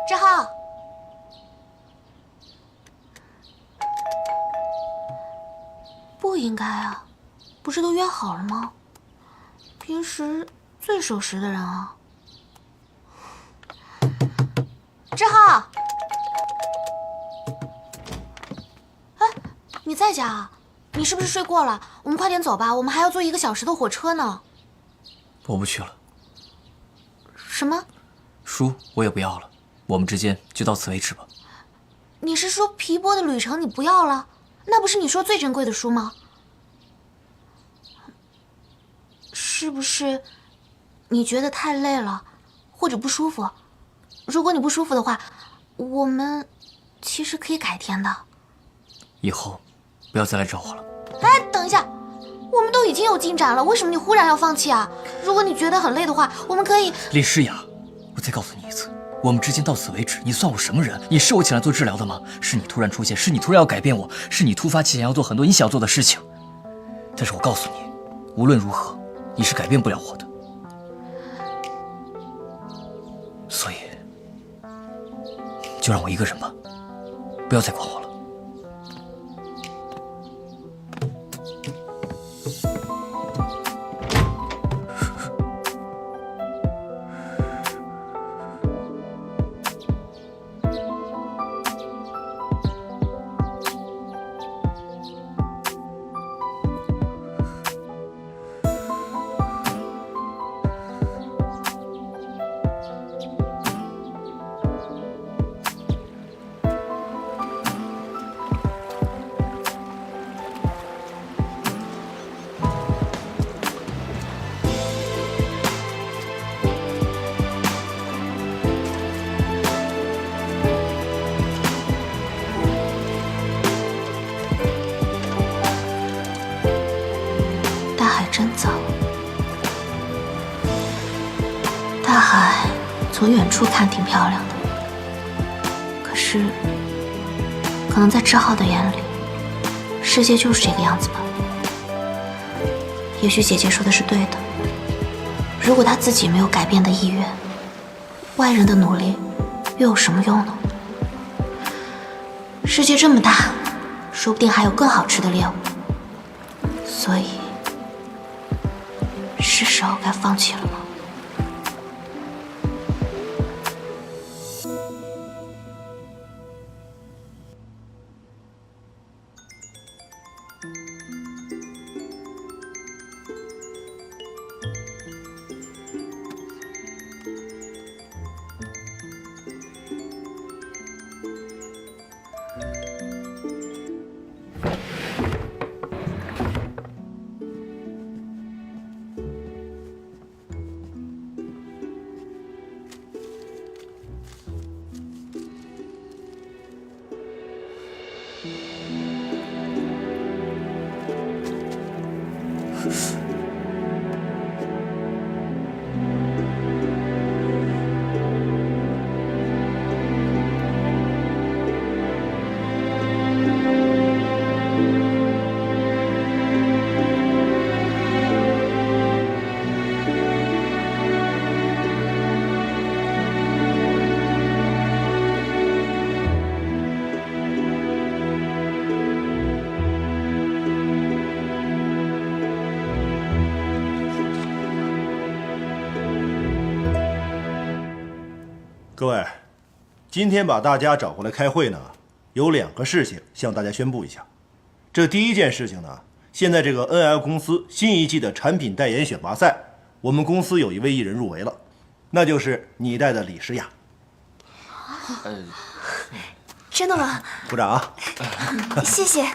志浩，不应该啊，不是都约好了吗？平时最守时的人啊。志浩，哎，你在家啊？你是不是睡过了？我们快点走吧，我们还要坐1个小时的火车呢。我不去了。什么？书我也不要了，我们之间就到此为止吧。你是说皮波的旅程你不要了？那不是你说最珍贵的书吗？是不是你觉得太累了，或者不舒服？如果你不舒服的话，我们其实可以改天的。以后不要再来找我了。哎，等一下，我们都已经有进展了，为什么你忽然要放弃啊？如果你觉得很累的话，我们可以……李诗雅，我再告诉你一次，我们之间到此为止。你算我什么人？你是我请来做治疗的吗？是你突然出现，是你突然要改变我，是你突发奇想要做很多你想做的事情。但是我告诉你，无论如何，你是改变不了我的。所以，就让我一个人吧，不要再管我了。真早。大海从远处看挺漂亮的，可是，可能在志浩的眼里，世界就是这个样子吧。也许姐姐说的是对的，如果他自己没有改变的意愿，外人的努力又有什么用呢？世界这么大，说不定还有更好吃的猎物，所以。是时候该放弃了吗？各位，今天把大家找过来开会呢，有2个事情向大家宣布一下。这第一件事情呢，现在这个 NL 公司新一季的产品代言选拔赛，我们公司有一位艺人入围了，那就是你带的李诗雅。真的吗？鼓掌啊！谢谢，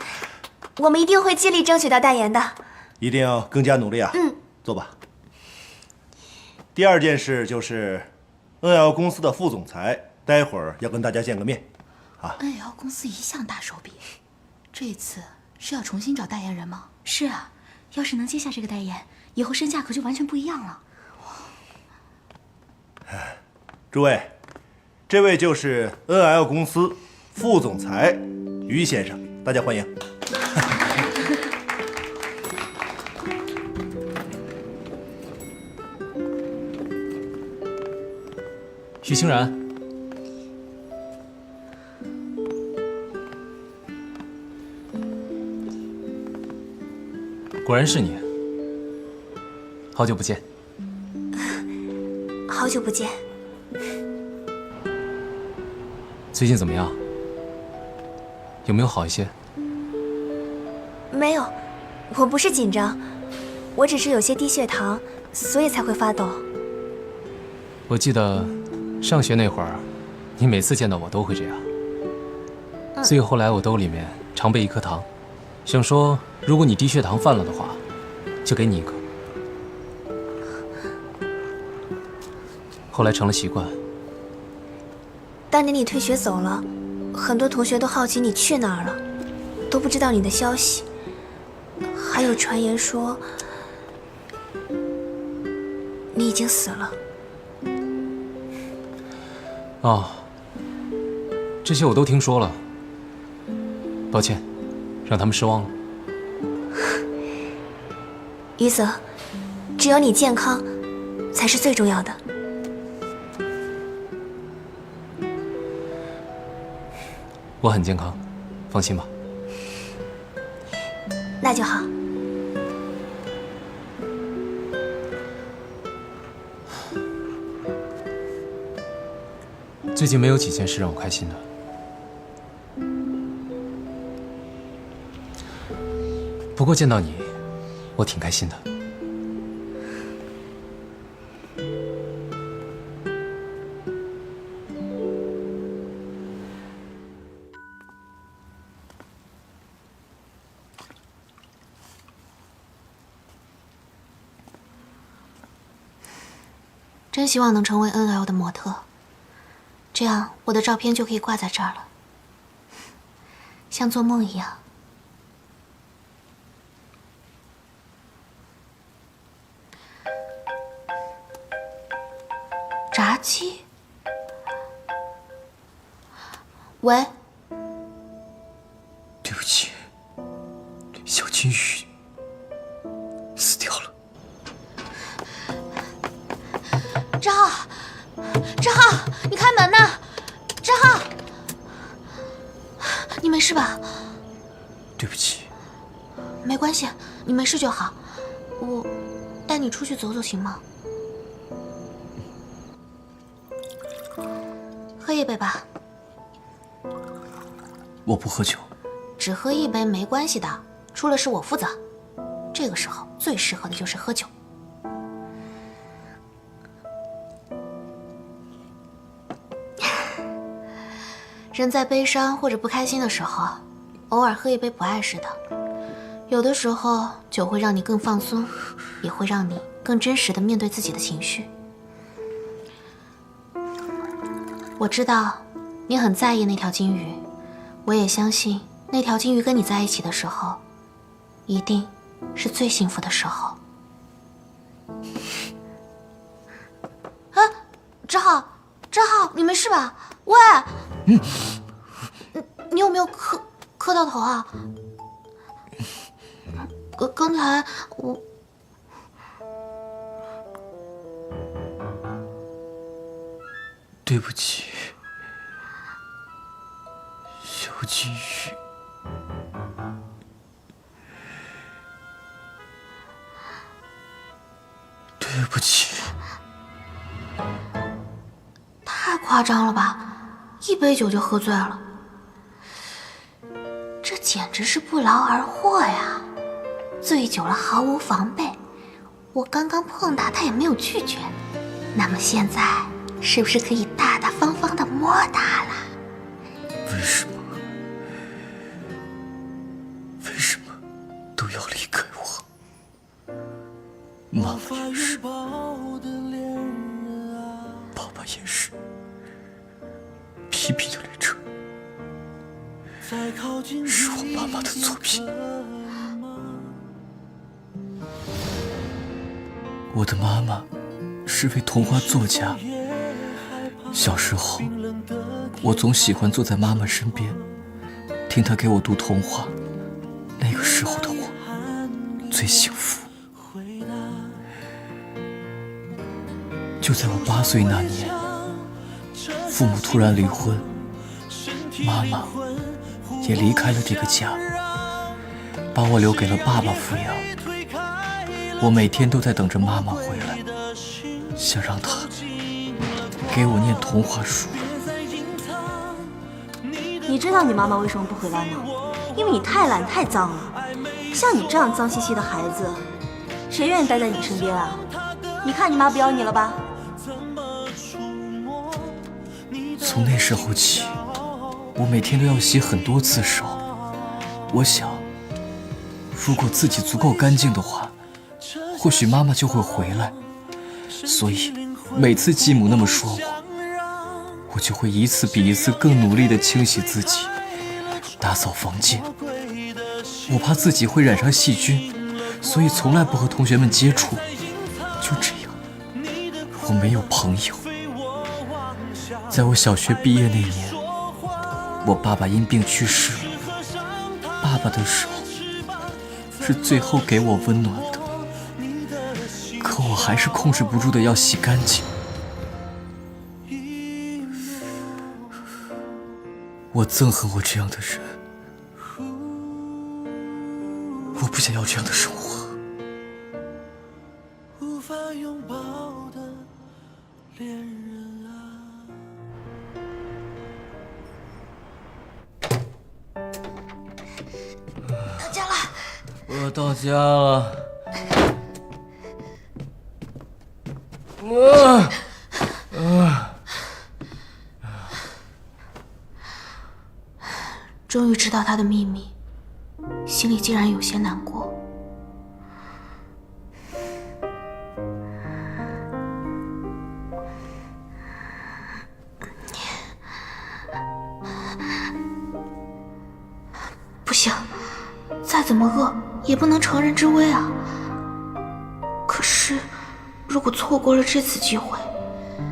我们一定会尽力争取到代言的。一定要更加努力啊！坐吧。第二件事就是。NL 公司的副总裁待会儿要跟大家见个面，啊。NL 公司一向大手笔，这次是要重新找代言人吗？是啊，要是能接下这个代言，以后身价可就完全不一样了。诸位，这位就是 NL 公司副总裁于先生，大家欢迎。徐清然，果然是你，好久不见。好久不见。最近怎么样？有没有好一些？没有，我不是紧张，我只是有些低血糖，所以才会发抖。我记得上学那会儿，你每次见到我都会这样。所以后来我兜里面常备一颗糖，想说如果你低血糖犯了的话，就给你一颗。后来成了习惯。当年你退学走了，很多同学都好奇你去哪儿了，都不知道你的消息。还有传言说你已经死了。哦，这些我都听说了。抱歉，让他们失望了。于泽，只有你健康，才是最重要的。我很健康，放心吧。那就好。最近没有几件事让我开心的。不过见到你，我挺开心的。真希望能成为 NL 的模特，这样我的照片就可以挂在这儿了，像做梦一样。炸鸡？喂？对不起，小金鱼死掉了。志浩，志浩，你开门呐！志浩，你没事吧？对不起。没关系，你没事就好。我带你出去走走行吗？喝一杯吧。我不喝酒。只喝一杯没关系的，出了事我负责。这个时候最适合的就是喝酒。人在悲伤或者不开心的时候，偶尔喝一杯不碍事的。有的时候酒会让你更放松，也会让你更真实的面对自己的情绪。我知道你很在意那条金鱼，我也相信那条金鱼跟你在一起的时候，一定是最幸福的时候。啊，志浩，志浩，你没事吧？喂，你有没有磕到头啊？刚才我。对不起，小金鱼。对不起。太夸张了吧！一杯酒就喝醉了，这简直是不劳而获呀！醉酒了毫无防备，我刚刚碰他，他也没有拒绝，那么现在是不是可以大大方方的摸他了？为什么？为什么都要离开我？妈妈也是，爸爸也是，皮皮的旅程是我妈妈的作品。我的妈妈是位童话作家。小时候，我总喜欢坐在妈妈身边，听她给我读童话。那个时候的我最幸福。就在我8岁那年，父母突然离婚，妈妈也离开了这个家，把我留给了爸爸抚养。我每天都在等着妈妈回来，想让她给我念童话书。你知道你妈妈为什么不回来吗？因为你太懒太脏了。像你这样脏兮兮的孩子，谁愿意待在你身边啊？你看你妈不要你了吧？从那时候起，我每天都要洗很多次手。我想，如果自己足够干净的话，或许妈妈就会回来。所以，每次继母那么说我就会一次比一次更努力地清洗自己，打扫房间。我怕自己会染上细菌，所以从来不和同学们接触。就这样，我没有朋友。在我小学毕业那年，我爸爸因病去世了。爸爸的手是最后给我温暖的，可我还是控制不住的要洗干净。我憎恨我这样的人，我不想要这样的生活。无法拥抱的恋人啊。到家了。我到家了。终于知道他的秘密，心里竟然有些难过。不行，再怎么饿也不能乘人之危啊。可是，如果错过了这次机会，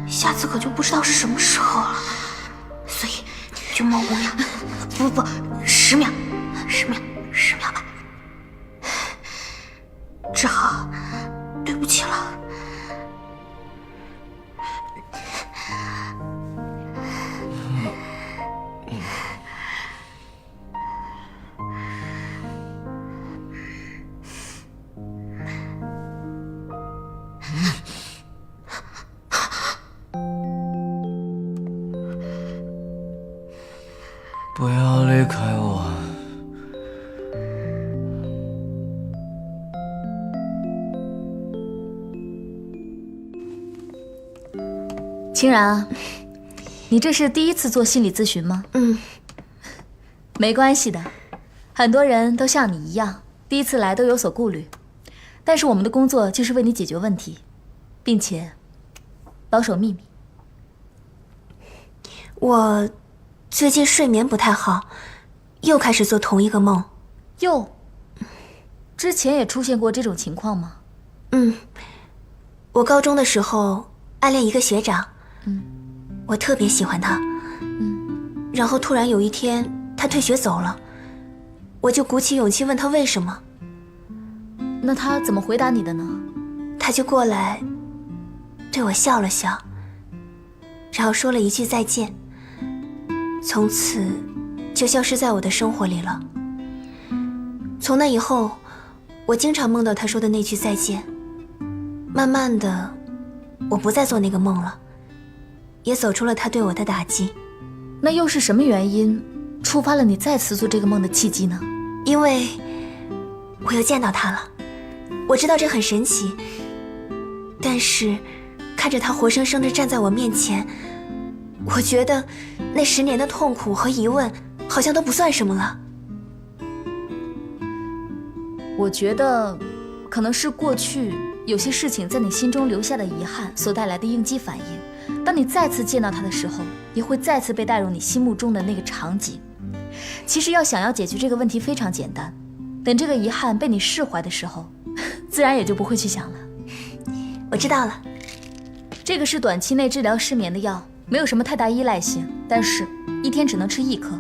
下次可就不知道是什么时候了。所以，就冒5秒，不，10秒，10秒吧。志豪，对不起了。不要离开我。清然啊，你这是第一次做心理咨询吗？没关系的，很多人都像你一样，第一次来都有所顾虑。但是我们的工作就是为你解决问题，并且保守秘密。我最近睡眠不太好，又开始做同一个梦。之前也出现过这种情况吗？我高中的时候暗恋一个学长，我特别喜欢他，然后突然有一天他退学走了，我就鼓起勇气问他为什么。那他怎么回答你的呢？他就过来对我笑了笑，然后说了一句再见，从此就消失在我的生活里了。从那以后，我经常梦到他说的那句再见。慢慢的，我不再做那个梦了，也走出了他对我的打击。那又是什么原因触发了你再次做这个梦的契机呢？因为我又见到他了。我知道这很神奇，但是看着他活生生的站在我面前，我觉得那10年的痛苦和疑问好像都不算什么了。我觉得可能是过去有些事情在你心中留下的遗憾所带来的应激反应，当你再次见到他的时候，也会再次被带入你心目中的那个场景。其实想要解决这个问题非常简单，等这个遗憾被你释怀的时候，自然也就不会去想了。我知道了。这个是短期内治疗失眠的药，没有什么太大依赖性，但是1天只能吃1颗。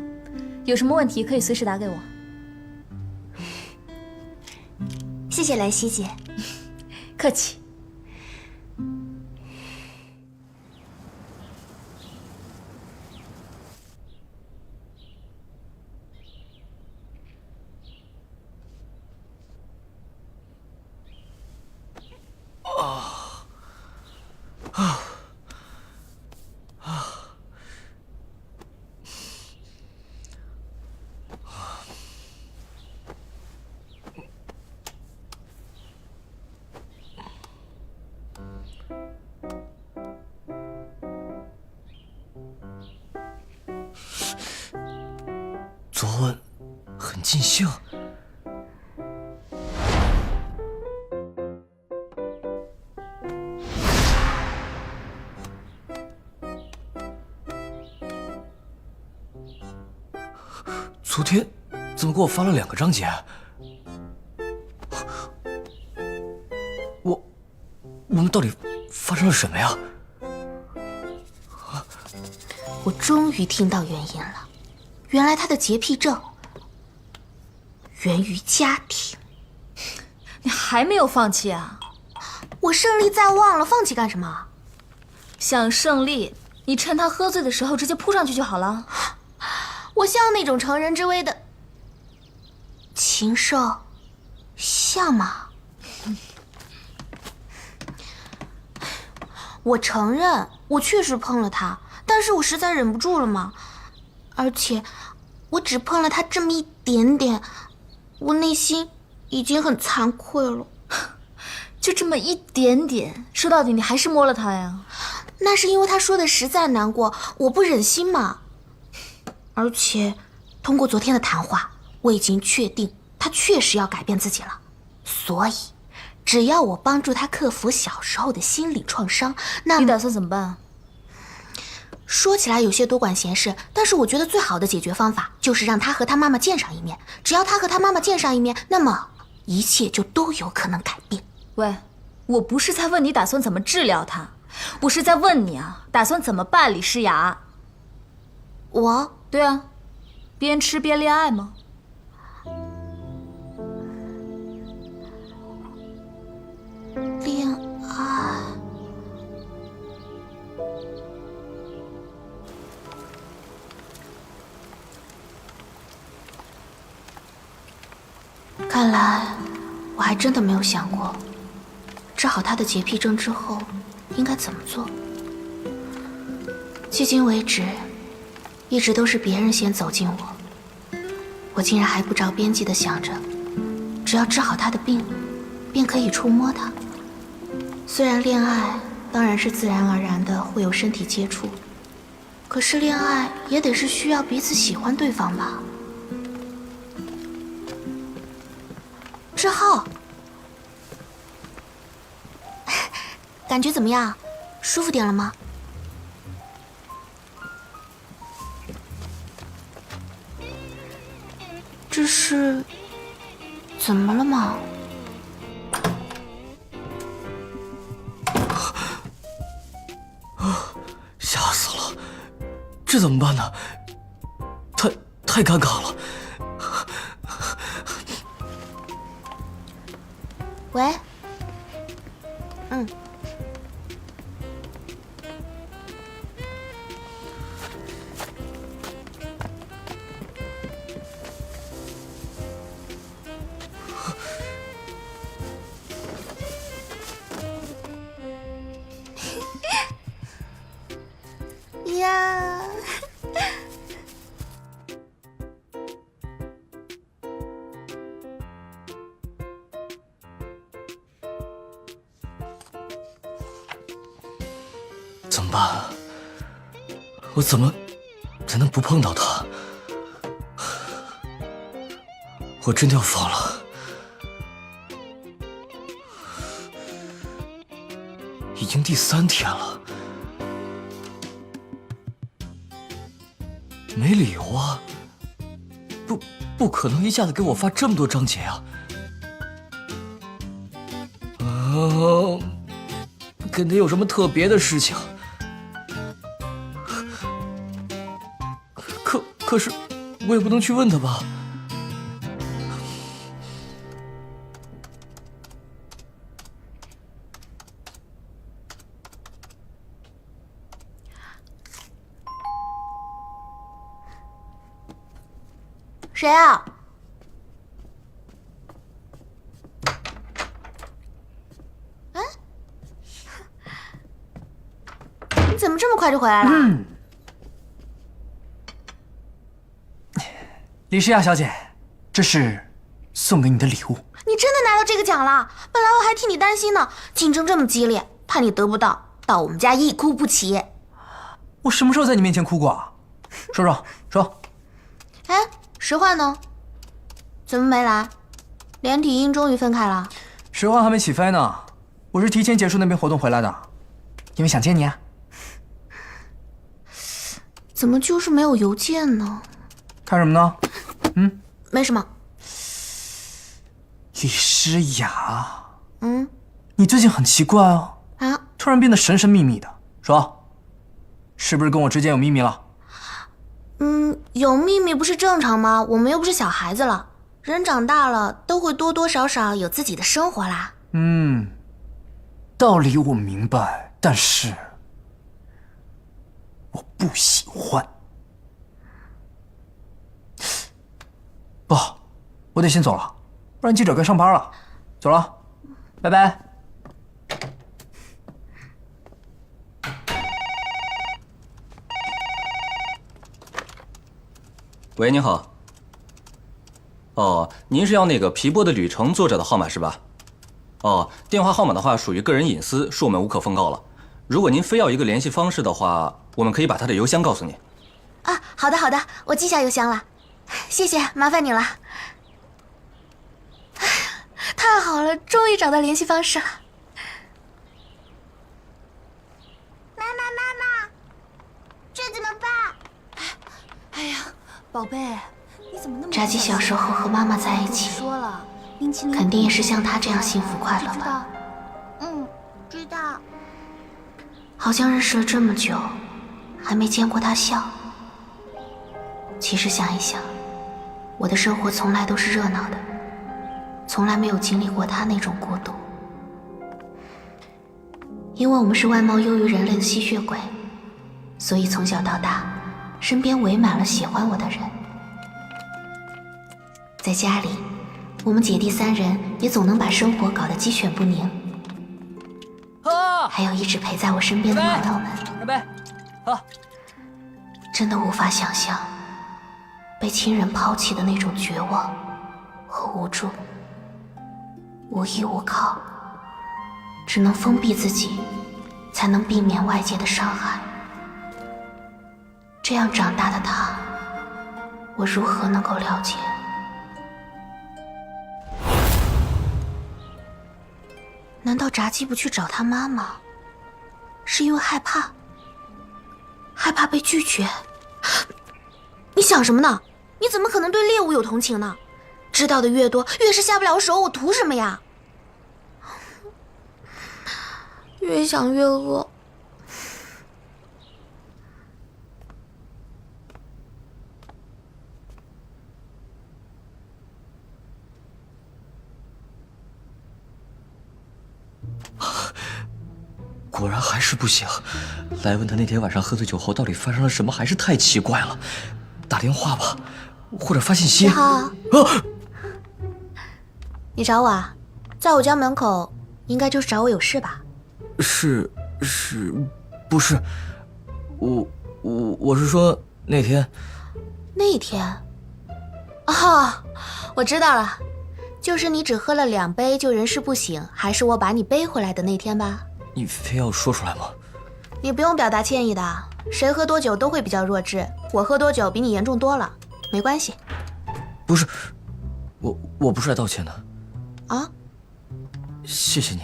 有什么问题可以随时打给我。谢谢兰溪姐。客气。昨晚很尽兴。昨天怎么给我发了2个章节？我们到底发生了什么呀？我终于听到原因了，原来他的洁癖症源于家庭。你还没有放弃啊？我胜利在望了，放弃干什么？想胜利，你趁他喝醉的时候直接扑上去就好了。我像那种乘人之危的禽兽，像吗？我承认，我确实碰了他，但是我实在忍不住了嘛。而且，我只碰了他这么一点点，我内心已经很惭愧了。就这么一点点，说到底你还是摸了他呀？那是因为他说的实在难过，我不忍心嘛。而且，通过昨天的谈话，我已经确定他确实要改变自己了。所以，只要我帮助他克服小时候的心理创伤，那你打算怎么办？说起来有些多管闲事，但是我觉得最好的解决方法就是让他和他妈妈见上一面。只要他和他妈妈见上一面，那么一切就都有可能改变。喂，我不是在问你打算怎么治疗他，我是在问你啊，打算怎么办李诗雅？对啊，边吃边恋爱吗？恋爱。看来我还真的没有想过，治好他的洁癖症之后应该怎么做。迄今为止，一直都是别人先走近我竟然还不着边际地想着，只要治好他的病，便可以触摸他。虽然恋爱当然是自然而然的会有身体接触，可是恋爱也得是需要彼此喜欢对方吧。志浩，感觉怎么样？舒服点了吗？这是怎么了吗？吓死了！这怎么办呢？太尴尬了。喂，呀。怎么办啊？我怎么才能不碰到他？我真的要疯了！已经第3天了，没理由啊！不可能一下子给我发这么多章节啊！肯定有什么特别的事情。可是我也不能去问他吧。谁啊？你怎么这么快就回来了？李诗雅小姐，这是送给你的礼物。你真的拿到这个奖了？本来我还替你担心呢，竞争这么激烈，怕你得不到，到我们家一哭不起。我什么时候在你面前哭过啊？说。石焕呢？怎么没来？连体婴终于分开了。石焕还没起飞呢，我是提前结束那边活动回来的，因为想见你啊。怎么就是没有邮件呢？看什么呢？没什么。李诗雅，嗯你最近很奇怪哦，啊，突然变得神神秘秘的，说，是不是跟我之间有秘密了？有秘密不是正常吗？我们又不是小孩子了，人长大了都会多多少少有自己的生活啦。道理我明白，但是我不喜欢。不好，我得先走了，不然记者该上班了。走了，拜拜。喂，您好。哦，您是要那个皮波的旅程作者的号码是吧？哦，电话号码的话属于个人隐私，恕我们无可奉告了。如果您非要一个联系方式的话，我们可以把他的邮箱告诉你。啊，好的好的，我记下邮箱了，谢谢，麻烦你了。太好了，终于找到联系方式了。妈妈，这怎么办？哎呀，宝贝，你怎么那么……炸鸡小时候和妈妈在一起，说了，冰淇淋肯定也是像她这样幸福快乐知道吧？知道。好像认识了这么久，还没见过她笑。其实想一想，我的生活从来都是热闹的，从来没有经历过她那种孤独。因为我们是外貌优于人类的吸血鬼，所以从小到大，身边围满了喜欢我的人。在家里，我们姐弟三人也总能把生活搞得鸡犬不宁。还有一直陪在我身边的朋友们，干杯！好。真的无法想象被亲人抛弃的那种绝望和无助，无依无靠，只能封闭自己，才能避免外界的伤害。这样长大的他，我如何能够了解？难道炸鸡不去找他妈妈，是因为害怕？害怕被拒绝？你想什么呢？你怎么可能对猎物有同情呢？知道的越多，越是下不了手，我图什么呀？越想越饿。果然还是不行。莱文他那天晚上喝醉酒后到底发生了什么，还是太奇怪了。打电话吧，或者发信息。你好，你找我啊？在我家门口，应该就是找我有事吧？不是？我是说那天。那天？哦，我知道了，就是你只喝了2杯就人事不省，还是我把你背回来的那天吧？你非要说出来吗？你不用表达歉意的，谁喝多酒都会比较弱智，我喝多酒比你严重多了，没关系。不是，我不是来道歉的。啊？谢谢你，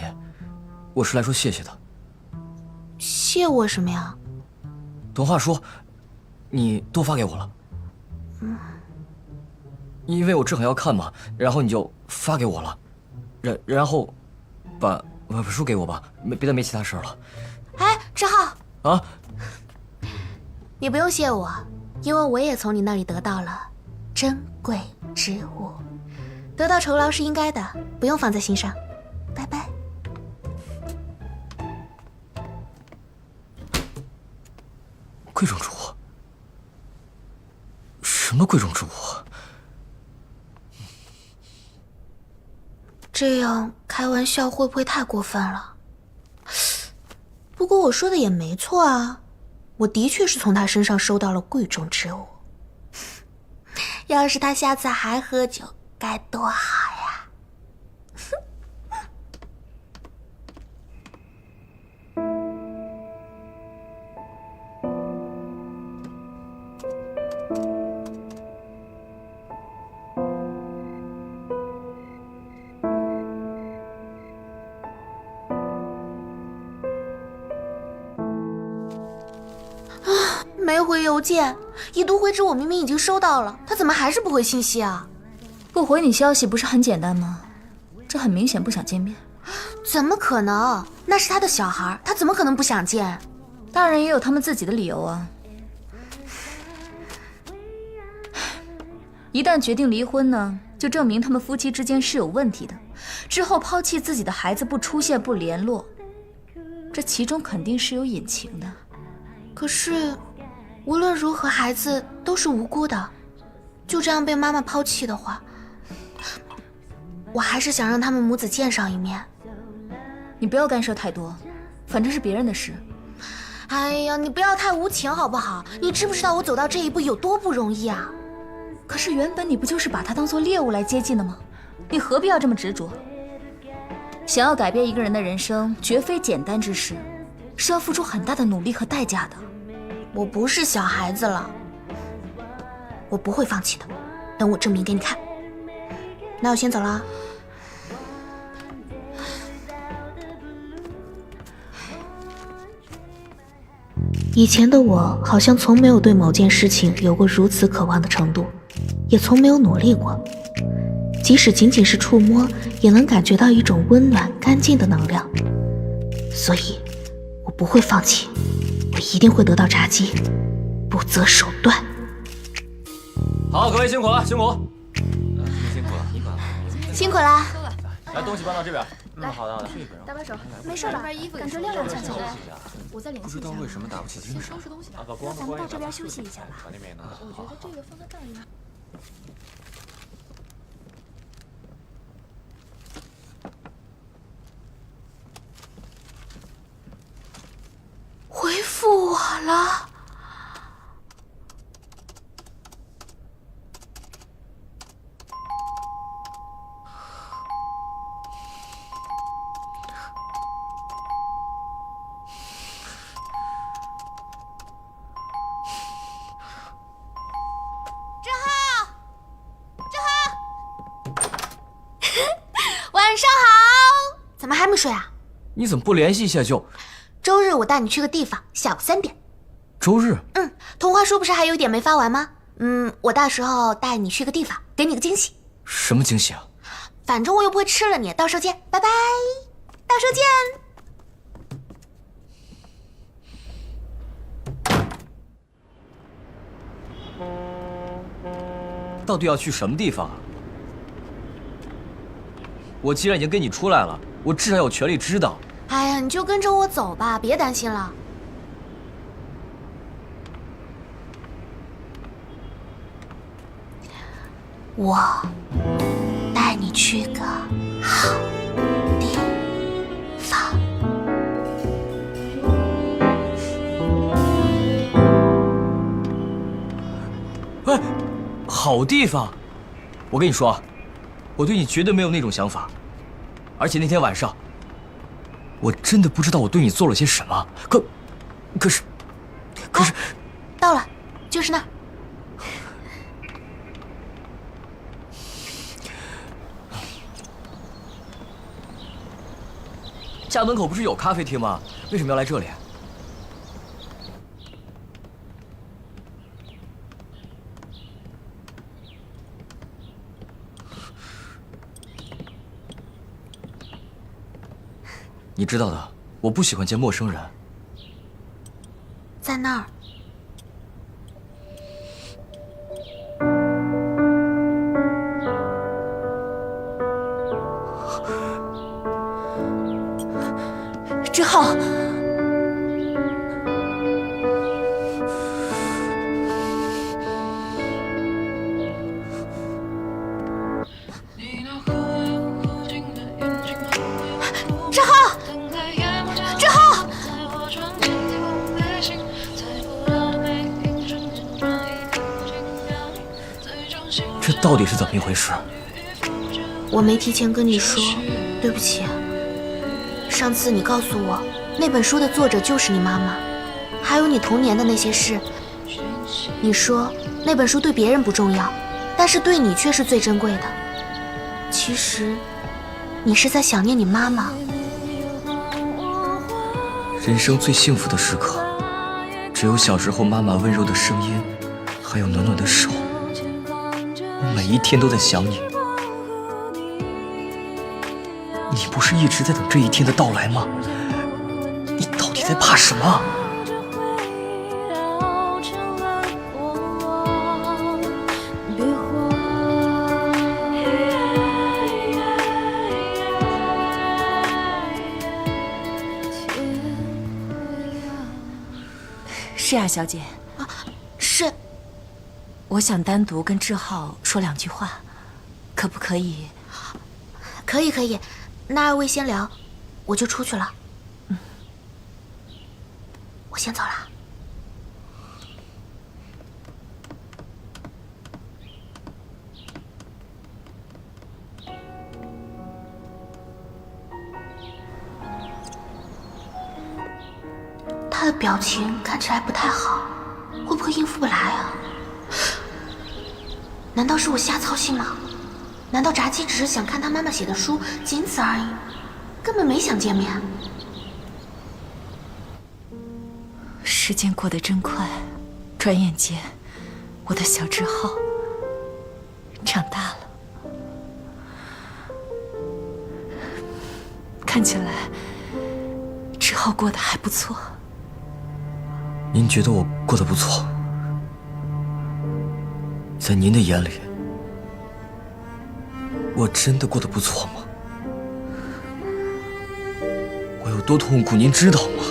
我是来说谢谢的。谢我什么呀？短话说，你多发给我了。因为我正好要看嘛，然后你就发给我了，然后把书给我吧，别的没其他事了。哎，志浩啊，你不用谢我，因为我也从你那里得到了珍贵之物，得到酬劳是应该的，不用放在心上。拜拜。贵重之物？什么贵重之物？这样开玩笑会不会太过分了？不过我说的也没错啊，我的确是从他身上收到了贵重之物。要是他下次还喝酒，该多好呀！邮件，已读回执我明明已经收到了，他怎么还是不回信息啊？不回你消息不是很简单吗？这很明显不想见面。怎么可能？那是他的小孩，他怎么可能不想见？大人也有他们自己的理由啊。一旦决定离婚呢，就证明他们夫妻之间是有问题的。之后抛弃自己的孩子不出现不联络，这其中肯定是有隐情的。可是，无论如何，孩子都是无辜的。就这样被妈妈抛弃的话，我还是想让他们母子见上一面。你不要干涉太多，反正是别人的事。哎呀，你不要太无情好不好？你知不知道我走到这一步有多不容易啊？可是原本你不就是把他当作猎物来接近的吗？你何必要这么执着？想要改变一个人的人生，绝非简单之事，是要付出很大的努力和代价的。我不是小孩子了，我不会放弃的，等我证明给你看。那我先走了。以前的我好像从没有对某件事情有过如此渴望的程度，也从没有努力过，即使仅仅是触摸，也能感觉到一种温暖干净的能量。所以我不会放弃，我一定会得到炸鸡，不择手段。好，各位辛苦了，辛苦。辛苦了，辛苦啦。来，东西搬到这边。好的。搭把手，没事吧？感觉踉踉跄跄的。我再联系一下。不知道为什么打不起精神。收拾东西吧。那咱们到这边休息一下吧。我觉得这个放在这里。回复我了。晚上好，怎么还没睡啊？你怎么不联系一下就？周日我带你去个地方，下午3点。周日？童话书不是还有一点没发完吗？我到时候带你去个地方，给你个惊喜。什么惊喜啊？反正我又不会吃了你，到时候见，拜拜，到时候见。到底要去什么地方啊？我既然已经跟你出来了，我至少有权利知道。哎呀，你就跟着我走吧，别担心了。我带你去个好地方。哎，好地方！我跟你说啊，我对你绝对没有那种想法。而且那天晚上，我真的不知道我对你做了些什么。可是，到了，就是那儿。家门口不是有咖啡厅吗？为什么要来这里？你知道的，我不喜欢见陌生人。在那儿。志浩，志浩，志浩！这到底是怎么一回事？我没提前跟你说，对不起。上次你告诉我，那本书的作者就是你妈妈，还有你童年的那些事。你说那本书对别人不重要，但是对你却是最珍贵的。其实，你是在想念你妈妈。人生最幸福的时刻，只有小时候妈妈温柔的声音，还有暖暖的手。我每一天都在想你。你不是一直在等这一天的到来吗？你到底在怕什么？是啊，小姐。是。我想单独跟志浩说2句话，可不可以？可以可以，那二位先聊，我就出去了。我先走了。他的表情看起来不太好，会不会应付不来啊？难道是我瞎操心了？难道炸鸡只是想看他妈妈写的书，仅此而已，根本没想见面？时间过得真快，转眼间，我的小志浩长大了，看起来志浩过得还不错。您觉得我过得不错？在您的眼里，我真的过得不错吗？我有多痛苦，您知道吗？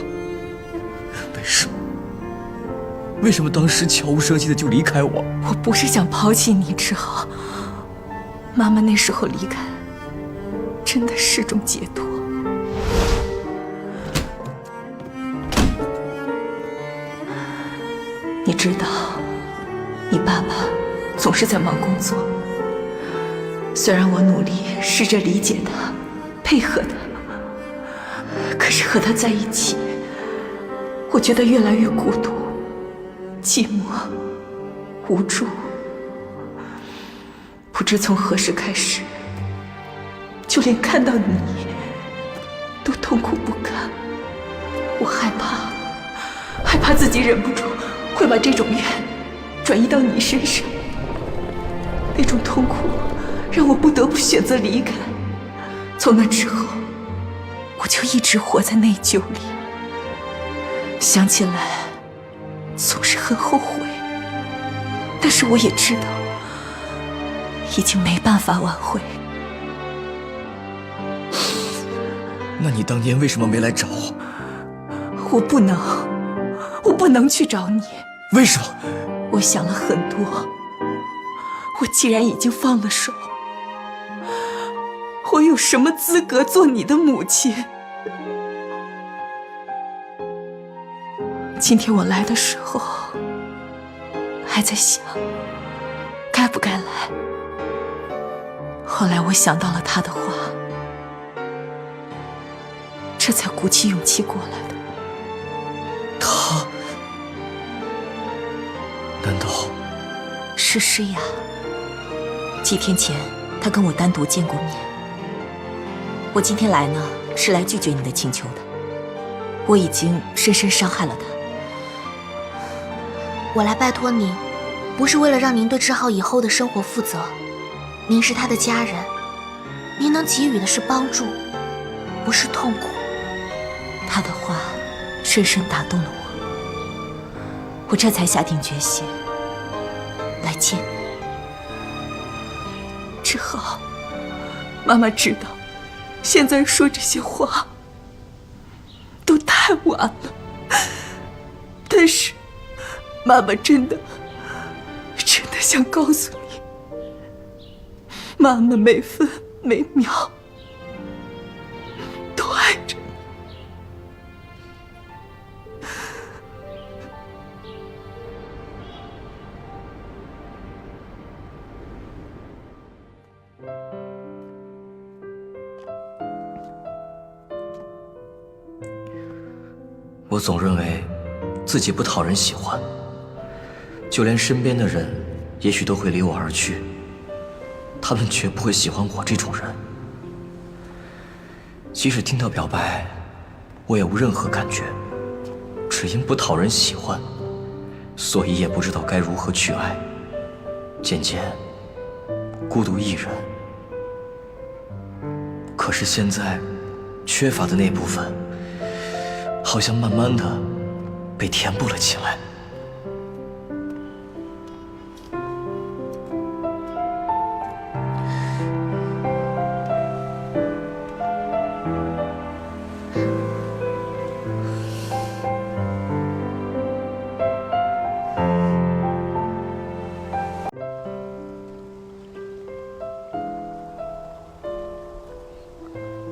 为什么当时悄无声息的就离开我？我不是想抛弃你，志浩。妈妈那时候离开，真的是种解脱。你知道，你爸爸总是在忙工作。虽然我努力试着理解他，配合他，可是和他在一起，我觉得越来越孤独、寂寞、无助。不知从何时开始，就连看到你都痛苦不堪。我害怕自己忍不住会把这种怨转移到你身上。那种痛苦让我不得不选择离开。从那之后，我就一直活在内疚里，想起来总是很后悔。但是我也知道，已经没办法挽回。那你当年为什么没来找我？我不能去找你。为什么？我想了很多。我既然已经放了手，我有什么资格做你的母亲？今天我来的时候，还在想该不该来。后来我想到了他的话，这才鼓起勇气过来的。他？难道是诗雅？几天前，他跟我单独见过面。我今天来呢，是来拒绝你的请求的。我已经深深伤害了他。我来拜托您，不是为了让您对志浩以后的生活负责。您是他的家人，您能给予的是帮助，不是痛苦。他的话深深打动了我，我这才下定决心来见你。志浩，妈妈知道，现在说这些话都太晚了，但是妈妈真的想告诉你，妈妈每分每秒都爱着你。我总认为自己不讨人喜欢，就连身边的人也许都会离我而去，他们绝不会喜欢我这种人。即使听到表白，我也无任何感觉，只因不讨人喜欢，所以也不知道该如何去爱，渐渐孤独一人。可是现在缺乏的那部分，好像慢慢的被填补了起来。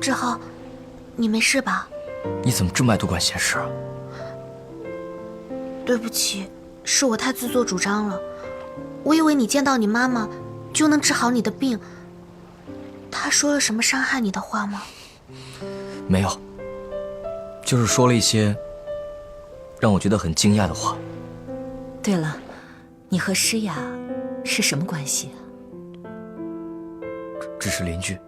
志浩，你没事吧？你怎么这么爱多管闲事啊？对不起，是我太自作主张了。我以为你见到你妈妈就能治好你的病。她说了什么伤害你的话吗？没有，就是说了一些让我觉得很惊讶的话。对了，你和诗雅是什么关系啊？只是邻居。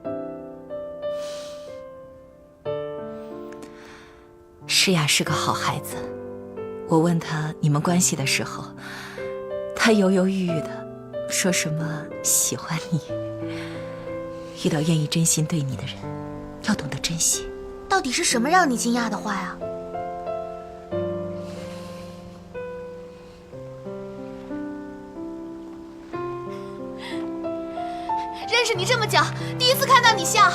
诗雅是个好孩子，我问她你们关系的时候，她犹犹豫豫的说什么喜欢你。遇到愿意真心对你的人，要懂得珍惜。到底是什么让你惊讶的话呀？认识你这么久，第一次看到你笑。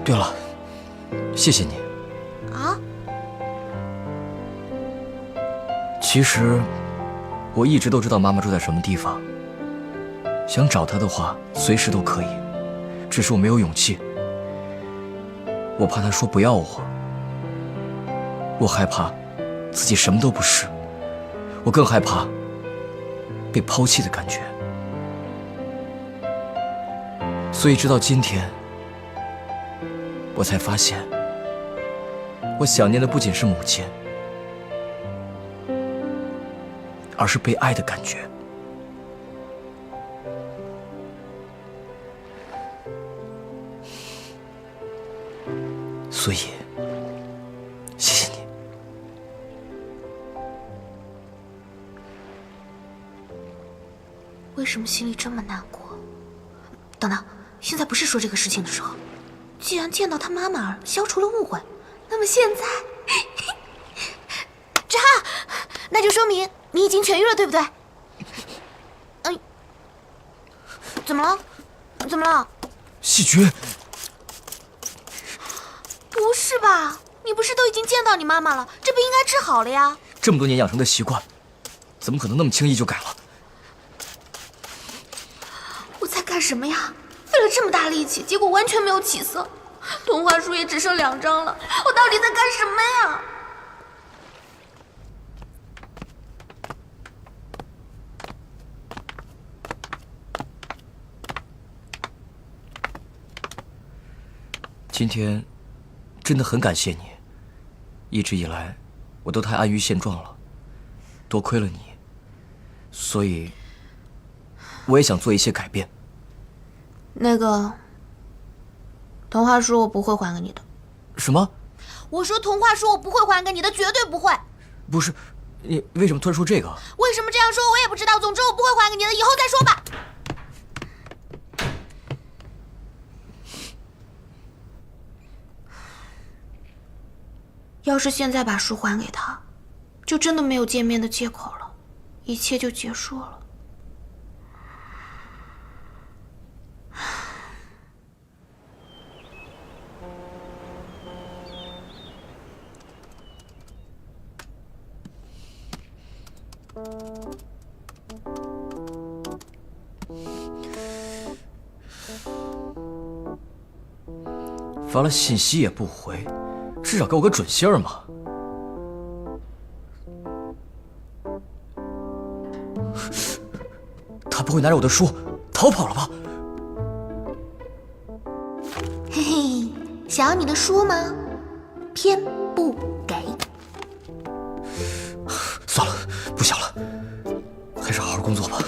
对了，谢谢你。啊？其实我一直都知道妈妈住在什么地方，想找她的话随时都可以，只是我没有勇气。我怕她说不要我，我害怕自己什么都不是，我更害怕被抛弃的感觉。所以直到今天，我才发现，我想念的不仅是母亲，而是被爱的感觉。所以，谢谢你。为什么心里这么难过？等等，现在不是说这个事情的时候。既然见到他妈妈儿，消除了误会，那么现在，志浩，那就说明你已经痊愈了，对不对？怎么了？怎么了？细菌。不是吧？你不是都已经见到你妈妈了，这病应该治好了呀。这么多年养成的习惯，怎么可能那么轻易就改了？我在干什么呀？费了这么大力气，结果完全没有起色。童话书也只剩2张了，我到底在干什么呀？今天真的很感谢你，一直以来我都太安于现状了，多亏了你，所以我也想做一些改变。那个童话书我不会还给你的。什么？我说童话书我不会还给你的，绝对不会。不是，你为什么突然说这个？为什么这样说我也不知道，总之我不会还给你的，以后再说吧。要是现在把书还给他，就真的没有见面的借口了，一切就结束了。发了信息也不回，至少给我个准信儿嘛。他不会拿着我的书逃跑了吧？嘿嘿，想要你的书吗？偏不给。算了，不想了，还是好好工作吧。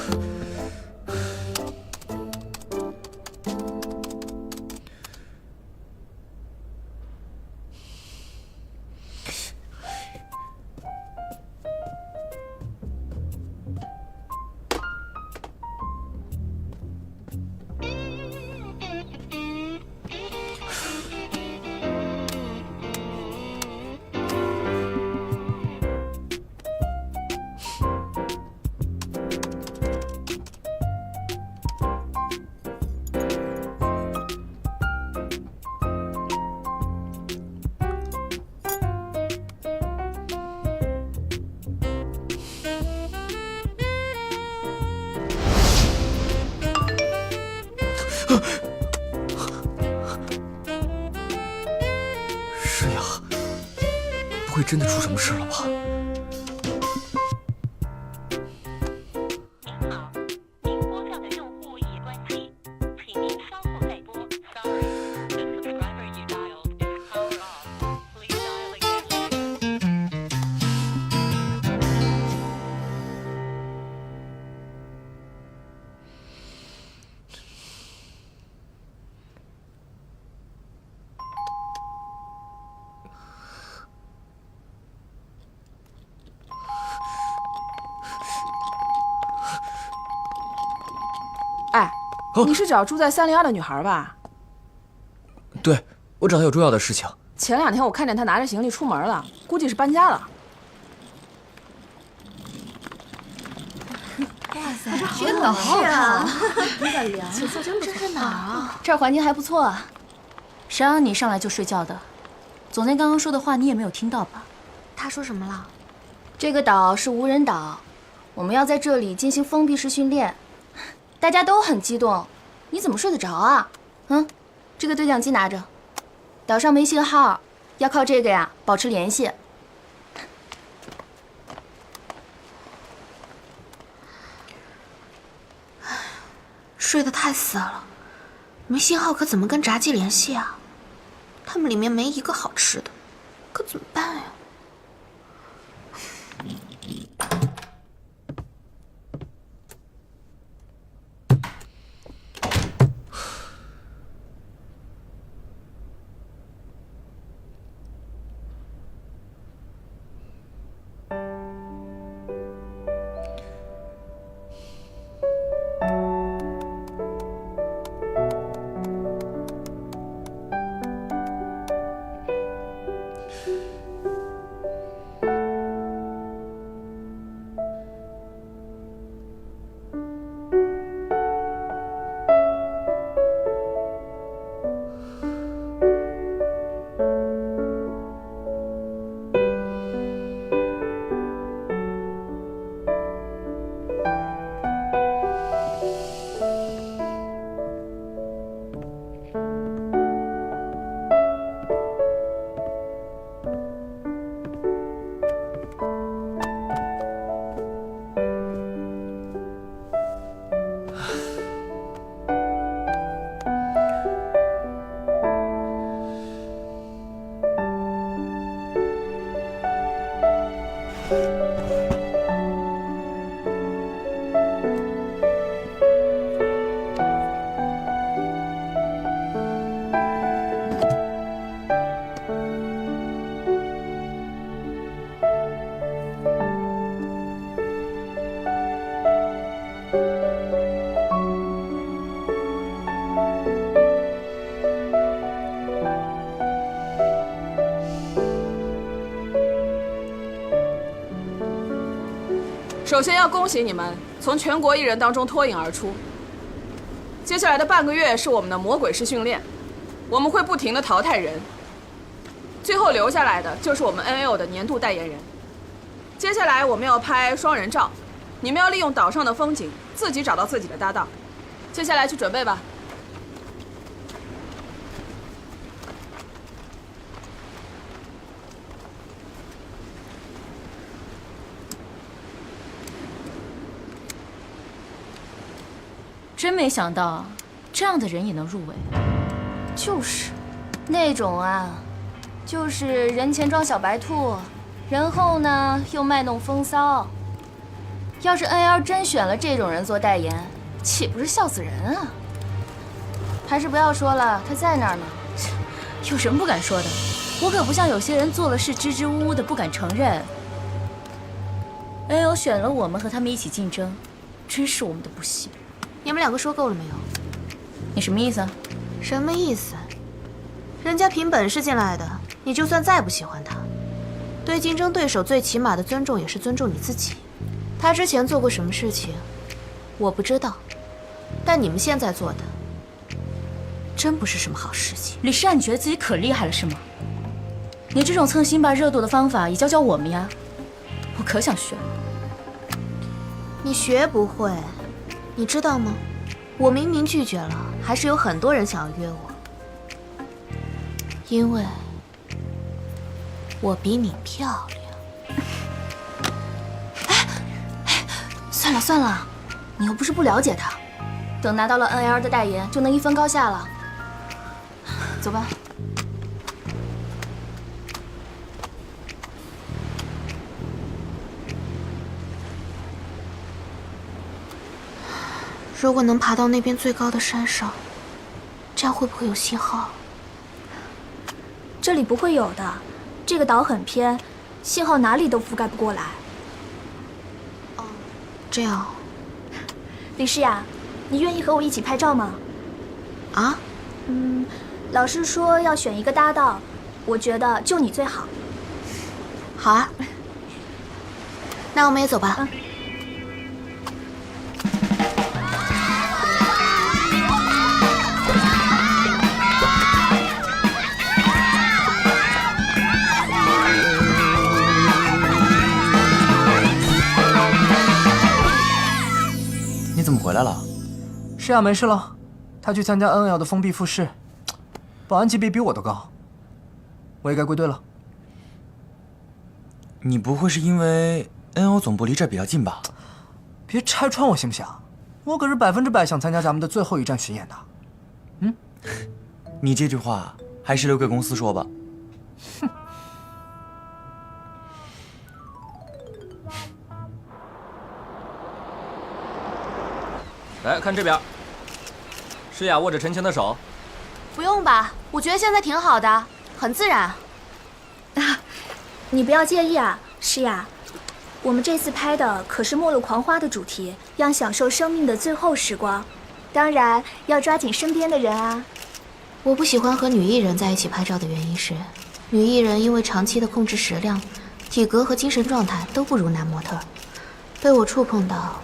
是呀，不会真的出什么事了吧？哎，你是找住在302的女孩吧？对，我找她有重要的事情。前2天我看见她拿着行李出门了，估计是搬家了。哇塞，真的好好看啊！有点凉，这是哪儿啊？这儿环境还不错啊。谁让你上来就睡觉的？总监刚刚说的话你也没有听到吧？他说什么了？这个岛是无人岛，我们要在这里进行封闭式训练。大家都很激动，你怎么睡得着啊？这个对讲机拿着，岛上没信号，要靠这个呀保持联系。睡得太死了，没信号可怎么跟炸鸡联系啊？他们里面没一个好吃的，可怎么办呀？首先要恭喜你们从全国艺人当中脱颖而出。接下来的半个月是我们的魔鬼式训练，我们会不停地淘汰人，最后留下来的就是我们 NL 的年度代言人。接下来我们要拍双人照，你们要利用岛上的风景，自己找到自己的搭档。接下来去准备吧。真没想到，这样的人也能入围。就是，那种啊，就是人前装小白兔，人后呢又卖弄风骚。要是 NL 真选了这种人做代言，岂不是笑死人啊？还是不要说了，他在那儿呢。有什么不敢说的？我可不像有些人做了事支支吾吾的不敢承认。NL 选了我们和他们一起竞争，真是我们的不幸。你们两个说够了没有？你什么意思？什么意思？人家凭本事进来的，你就算再不喜欢他，对竞争对手最起码的尊重也是尊重你自己。他之前做过什么事情，我不知道，但你们现在做的，真不是什么好事情。李莎，你觉得自己可厉害了是吗？你这种蹭辛巴热度的方法也教教我们呀，我可想学了。你学不会。你知道吗？我明明拒绝了，还是有很多人想要约我，因为我比你漂亮。算了算了，你又不是不了解他，等拿到了 NL 的代言，就能一分高下了。走吧。如果能爬到那边最高的山上，这样会不会有信号？这里不会有的，这个岛很偏，信号哪里都覆盖不过来。哦，这样。李诗雅，你愿意和我一起拍照吗？啊？老师说要选一个搭档，我觉得就你最好。好啊，那我们也走吧。你怎么回来了？诗雅没事了，她去参加 NL 的封闭复试，保安级别比我都高，我也该归队了。你不会是因为 NL 总部离这儿比较近吧？别拆穿我行不行？我可是100%想参加咱们的最后一站巡演的。你这句话还是留给公司说吧。哼。来看这边，诗雅握着陈晴的手。不用吧，我觉得现在挺好的，很自然。你不要介意啊，诗雅。我们这次拍的可是《末路狂花》的主题，要享受生命的最后时光，当然要抓紧身边的人啊。我不喜欢和女艺人在一起拍照的原因是，女艺人因为长期的控制食量，体格和精神状态都不如男模特，被我触碰到，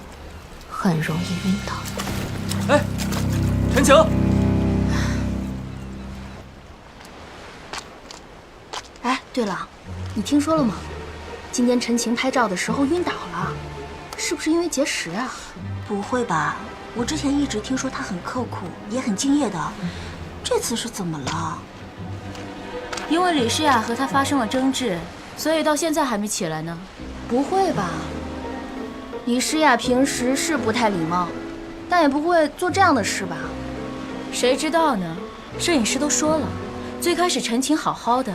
很容易晕倒。哎，陈晴。哎，对了，你听说了吗？今天陈晴拍照的时候晕倒了，是不是因为节食啊？不会吧，我之前一直听说她很刻苦，也很敬业的，这次是怎么了？因为李诗雅和他发生了争执，所以到现在还没起来呢。不会吧？李诗雅平时是不太礼貌，但也不会做这样的事吧？谁知道呢？摄影师都说了，最开始陈晴好好的，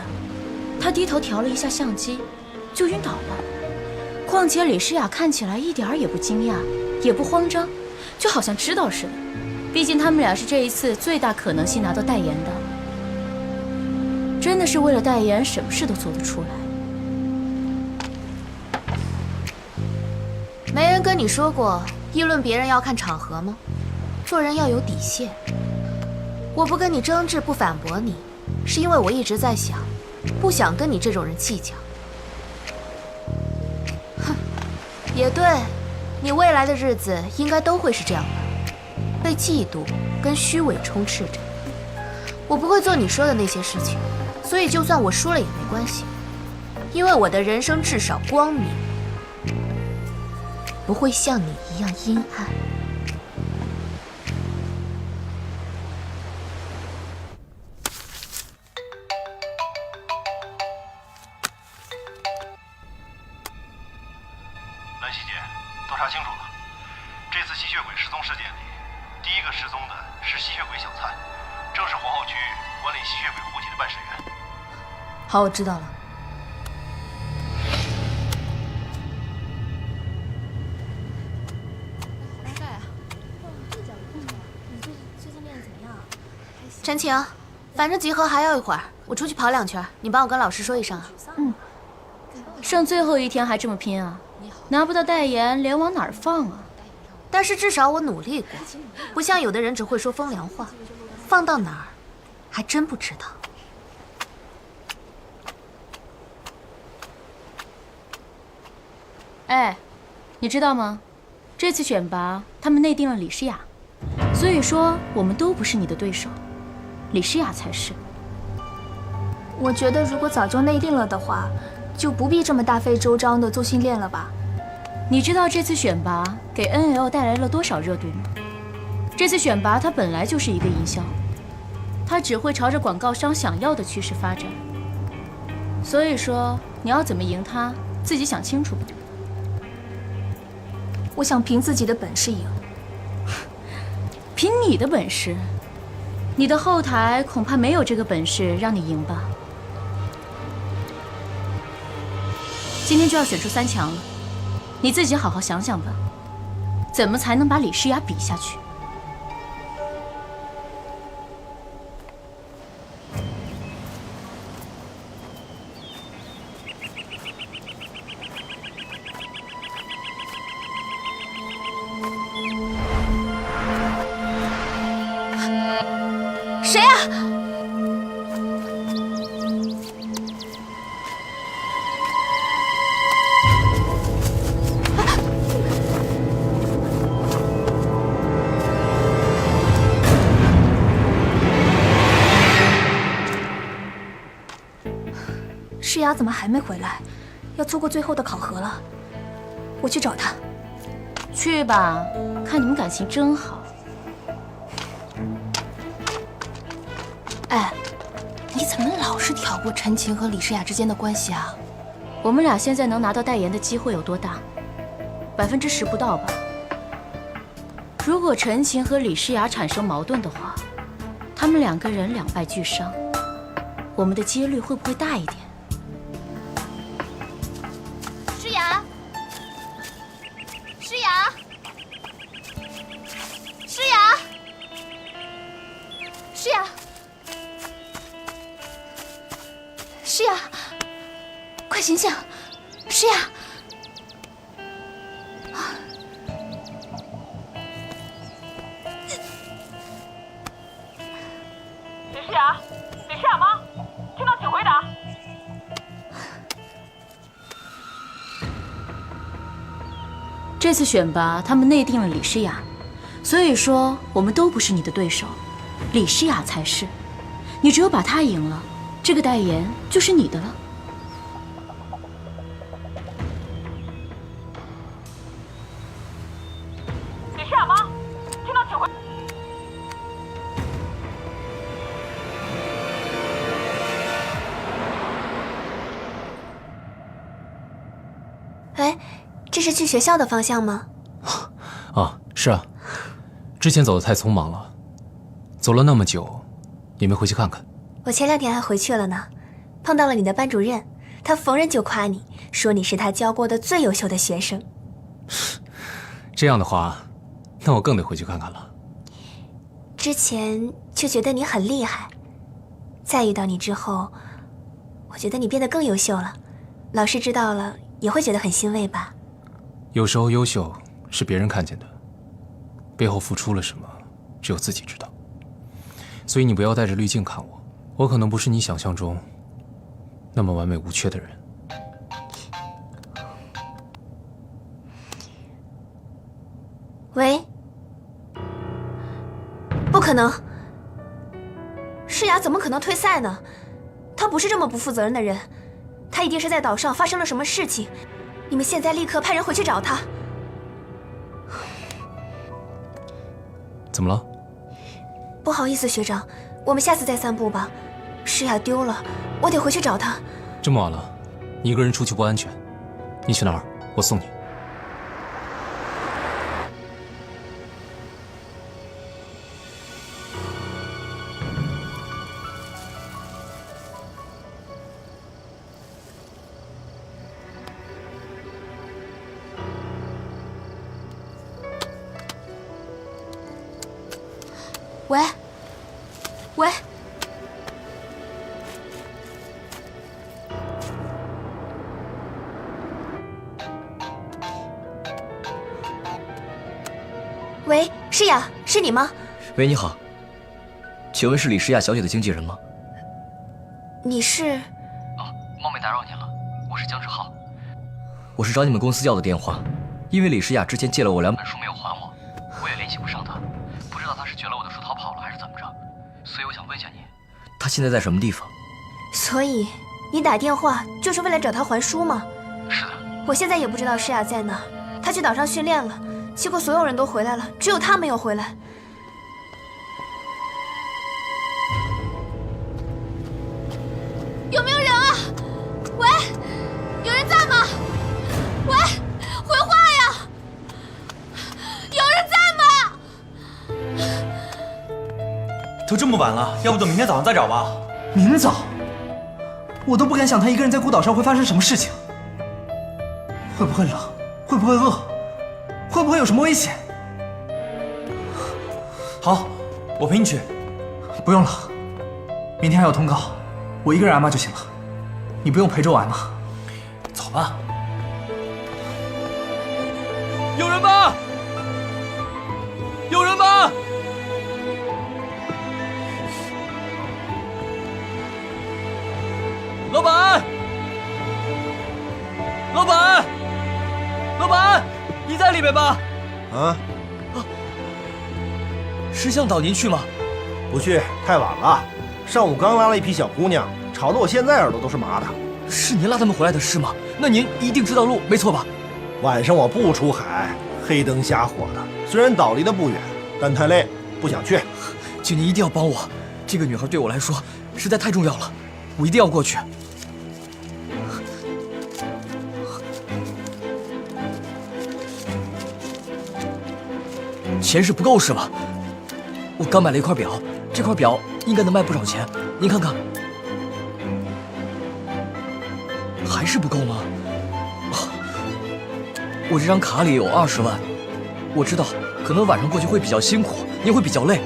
她低头调了一下相机，就晕倒了。况且李诗雅看起来一点儿也不惊讶，也不慌张，就好像知道似的。毕竟他们俩是这一次最大可能性拿到代言的。真的是为了代言，什么事都做得出来。没人跟你说过议论别人要看场合吗？做人要有底线。我不跟你争执，不反驳你，是因为我一直在想，不想跟你这种人计较。哼，也对，你未来的日子应该都会是这样的，被嫉妒跟虚伪充斥着。我不会做你说的那些事情，所以就算我输了也没关系，因为我的人生至少光明，不会像你一样阴暗。兰溪姐，都查清楚了，这次吸血鬼失踪事件里，第一个失踪的是吸血鬼小灿，正是皇后区管理吸血鬼护体的办事员。好，我知道了。陈晴，反正集合还要一会儿，我出去跑2圈，你帮我跟老师说一声啊。剩最后一天还这么拼啊？拿不到代言，脸往哪儿放啊？但是至少我努力过，不像有的人只会说风凉话，放到哪儿，还真不知道。哎，你知道吗？这次选拔，他们内定了李诗雅，所以说我们都不是你的对手，李诗雅才是。我觉得如果早就内定了的话，就不必这么大费周章的做训练了吧。你知道这次选拔给 NL 带来了多少热度吗？这次选拔它本来就是一个营销，它只会朝着广告商想要的趋势发展。所以说，你要怎么赢它，自己想清楚吧。我想凭自己的本事赢。凭你的本事，你的后台恐怕没有这个本事让你赢吧。今天就要选出3强了，你自己好好想想吧，怎么才能把李诗雅比下去？谁啊？诗雅怎么还没回来？要错过最后的考核了。我去找她。去吧，看你们感情真好。哎，你怎么老是挑拨陈晴和李诗雅之间的关系啊？我们俩现在能拿到代言的机会有多大？10%不到吧。如果陈晴和李诗雅产生矛盾的话，他们2个人两败俱伤，我们的几率会不会大一点？诗雅，诗雅，诗雅，诗雅。诗雅，快醒醒！诗雅，李诗雅，李诗雅吗？听到请回答。这次选拔，他们内定了李诗雅，所以说我们都不是你的对手，李诗雅才是。你只有把她赢了，这个代言就是你的了。李诗雅吗？听到请回。哎，这是去学校的方向吗？啊，是啊，之前走得太匆忙了，走了那么久，你没回去看看？我前2天还回去了呢，碰到了你的班主任，他逢人就夸你，说你是他教过的最优秀的学生。这样的话，那我更得回去看看了。之前就觉得你很厉害，再遇到你之后，我觉得你变得更优秀了。老师知道了也会觉得很欣慰吧？有时候优秀是别人看见的，背后付出了什么，只有自己知道。所以你不要带着滤镜看我，我可能不是你想象中那么完美无缺的人。喂，不可能，诗雅怎么可能退赛呢？她不是这么不负责任的人，她一定是在岛上发生了什么事情。你们现在立刻派人回去找她。怎么了？不好意思，学长，我们下次再散步吧。诗雅丢了，我得回去找她。这么晚了，你一个人出去不安全。你去哪儿？我送你。喂，喂，喂，诗雅，是你吗？喂，你好，请问是李诗雅小姐的经纪人吗？你是？冒昧打扰您了，我是江志浩，我是找你们公司要的电话，因为李诗雅之前借了我2本书没有还我，我也联系不上她，不知道她是卷了我的书逃跑了还是怎么着，所以我想问一下你，她现在在什么地方？所以你打电话就是为了找她还书吗？是的。我现在也不知道诗雅在哪，她去岛上训练了，结果所有人都回来了，只有她没有回来。都这么晚了，要不等明天早上再找吧。明早，我都不敢想他一个人在孤岛上会发生什么事情。会不会冷？会不会饿？会不会有什么危险？好，我陪你去。不用了，明天还有通告，我一个人挨骂就行了。你不用陪着我挨骂。走吧。有人吗？有人吗？老板！老板！老板，你在里面吗？啊？石向导，您去吗？不去，太晚了。上午刚拉了一批小姑娘，吵得我现在耳朵都是麻的。是您拉他们回来的是吗？那您一定知道路，没错吧？晚上我不出海，黑灯瞎火的。虽然岛离得不远，但太累，不想去。请您一定要帮我，这个女孩对我来说实在太重要了，我一定要过去。钱是不够是吧？我刚买了一块表，这块表应该能卖不少钱，您看看。还是不够吗？我这张卡里有20万，我知道可能晚上过去会比较辛苦，您会比较累，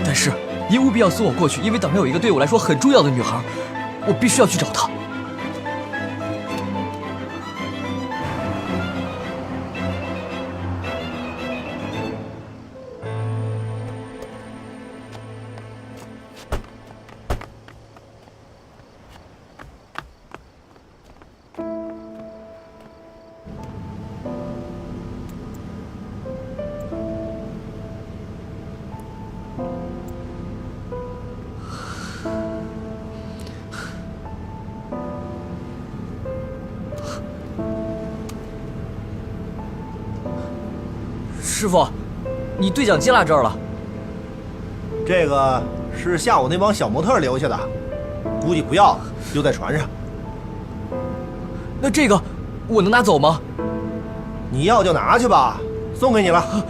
但是您务必要送我过去，因为岛上有一个对我来说很重要的女孩，我必须要去找她。师傅，你对讲机落这儿了。这个是下午那帮小模特留下的，估计不要了，留在船上。那这个我能拿走吗？你要就拿去吧，送给你了。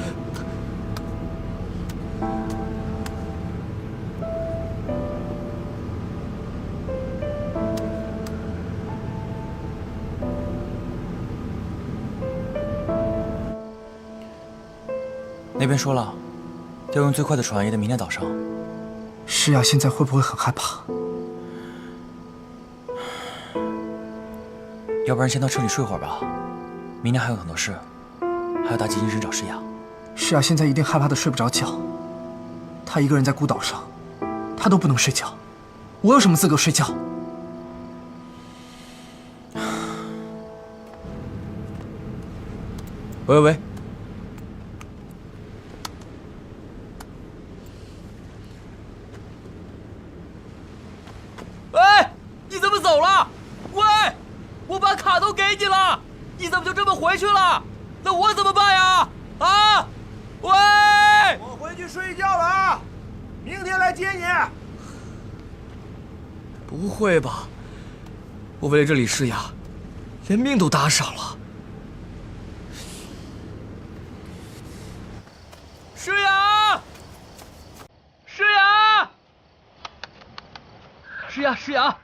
那边说了，要用最快的船也得明天早上。诗雅现在会不会很害怕？要不然先到车里睡会儿吧，明天还有很多事，还要打起精神找诗雅。诗雅现在一定害怕的睡不着觉。她一个人在孤岛上，她都不能睡觉，我有什么资格睡觉？喂喂喂！喂，你怎么走了？喂，我把卡都给你了，你怎么就这么回去了？那我怎么办呀？啊！喂！我回去睡觉了啊，明天来接你。不会吧？我为了这李诗雅，连命都搭上了。诗雅，诗雅，诗雅，诗雅，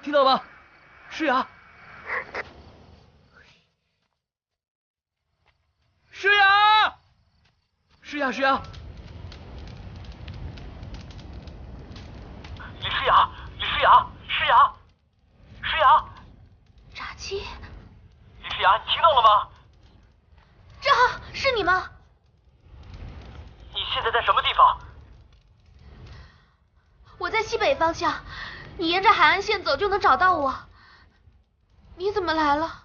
听到吗？诗雅，诗雅，诗雅，诗雅，李诗雅，李诗雅，诗雅，诗雅，炸鸡，李诗雅，你听到了吗？志浩，是你吗？你现在在什么地方？我在西北方向，你沿着海岸线走就能找到我。你怎么来了？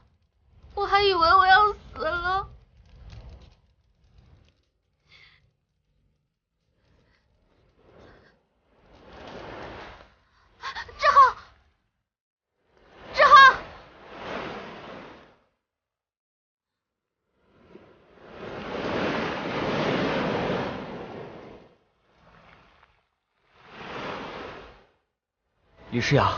我还以为我要死了。志浩，志浩！李诗雅，